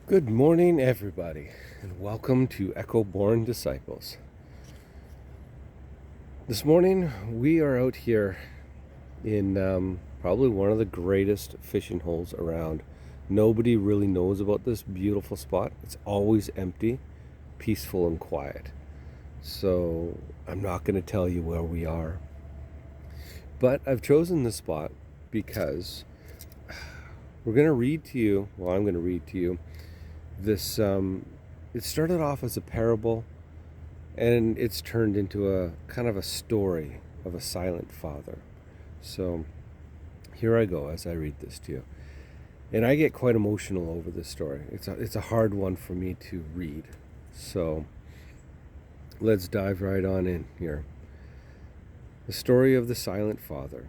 Good morning, everybody, and welcome to Echo Born Disciples. This morning, we are out here in probably one of the greatest fishing holes around. Nobody really knows about this beautiful spot. It's always empty, peaceful, and quiet. So, I'm not going to tell you where we are. But I've chosen this spot because we're going to read to you, I'm going to read to you this. It started off as a parable, and it's turned into a kind of a story of a silent father. So here I go as I read this to you. And I get quite emotional over this story. It's a hard one for me to read. So let's dive right on in here. The story of the silent father.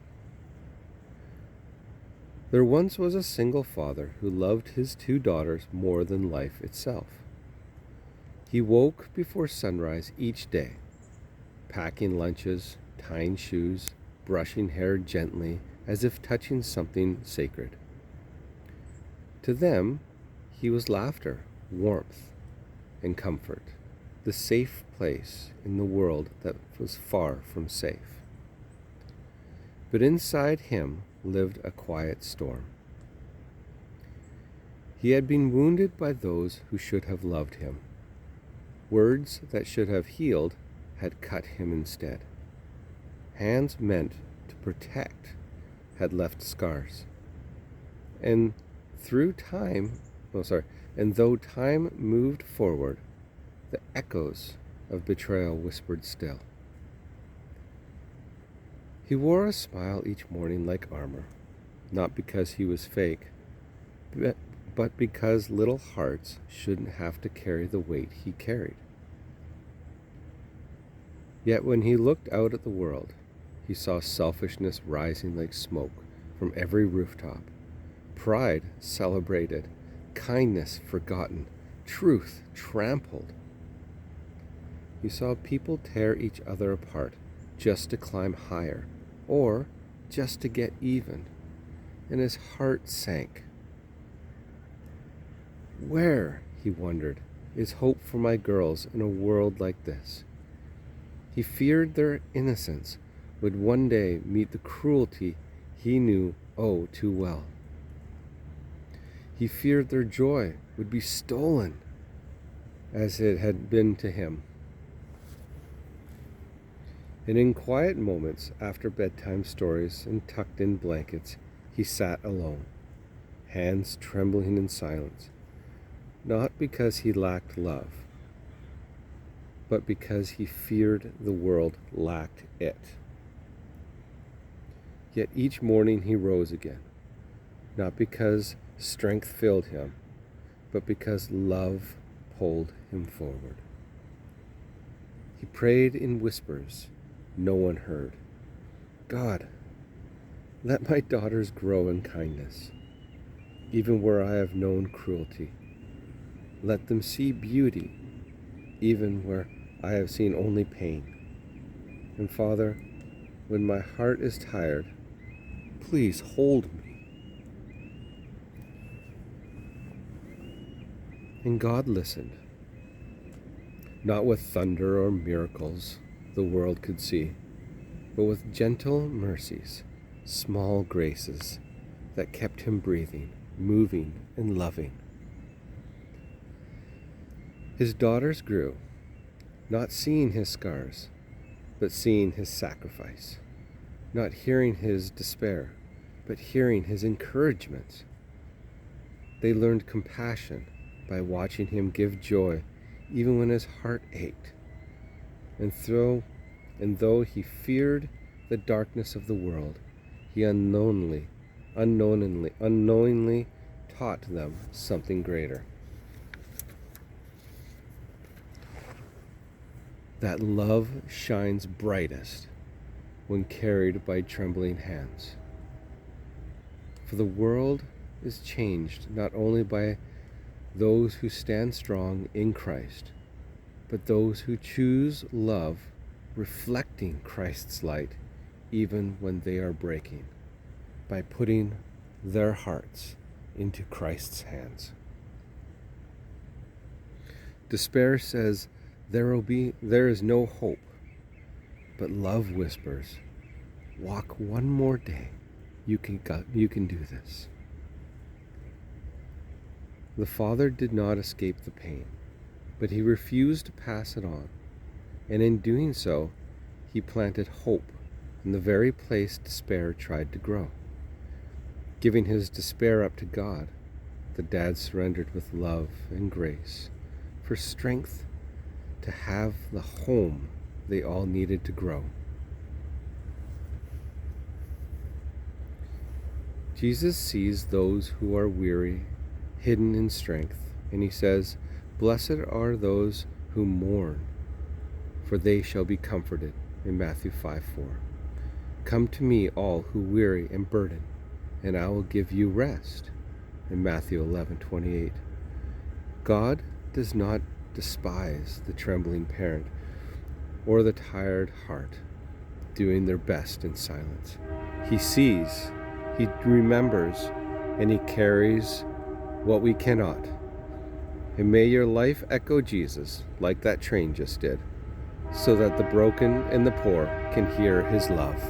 There once was a single father who loved his two daughters more than life itself. He woke before sunrise each day, packing lunches, tying shoes, brushing hair gently as if touching something sacred. To them, he was laughter, warmth, and comfort, the safe place in the world that was far from safe. But inside him lived a quiet storm. He had been wounded by those who should have loved him. Words that should have healed had cut him instead. Hands meant to protect had left scars. And through time, and though time moved forward, the echoes of betrayal whispered still. He wore a smile each morning like armor, not because he was fake, but because little hearts shouldn't have to carry the weight he carried. Yet when he looked out at the world, he saw selfishness rising like smoke from every rooftop, pride celebrated, kindness forgotten, truth trampled. He saw people tear each other apart just to climb higher or just to get even, and his heart sank. Where, he wondered, is hope for my girls in a world like this? He feared their innocence would one day meet the cruelty he knew oh too well. He feared their joy would be stolen as it had been to him. And in quiet moments after bedtime stories and tucked in blankets, he sat alone, hands trembling in silence, not because he lacked love, but because he feared the world lacked it. Yet each morning he rose again, not because strength filled him, but because love pulled him forward. He prayed in whispers no one heard. God, let my daughters grow in kindness, even where I have known cruelty. Let them see beauty, even where I have seen only pain. And Father, when my heart is tired, please hold me. And God listened, not with thunder or miracles the world could see, but with gentle mercies, small graces that kept him breathing, moving, and loving. His daughters grew, not seeing his scars, but seeing his sacrifice, not hearing his despair, but hearing his encouragement. They learned compassion by watching him give joy even when his heart ached. And though he feared the darkness of the world, he unknowingly taught them something greater. That love shines brightest when carried by trembling hands. For the world is changed not only by those who stand strong in Christ, but those who choose love, reflecting Christ's light even when they are breaking, by putting their hearts into Christ's hands. Despair says there is no hope, but love whispers, walk one more day. You can do this. The father did not escape the pain, but he refused to pass it on, and in doing so, he planted hope in the very place despair tried to grow. Giving his despair up to God, the dad surrendered with love and grace for strength to have the home they all needed to grow. Jesus sees those who are weary, hidden in strength, and he says, "Blessed are those who mourn, for they shall be comforted," in Matthew 5:4. "Come to me, all who weary and burden, and I will give you rest," in Matthew 11:28. God does not despise the trembling parent or the tired heart doing their best in silence. He sees, he remembers, and he carries what we cannot. And may your life echo Jesus like that train just did, so that the broken and the poor can hear his love.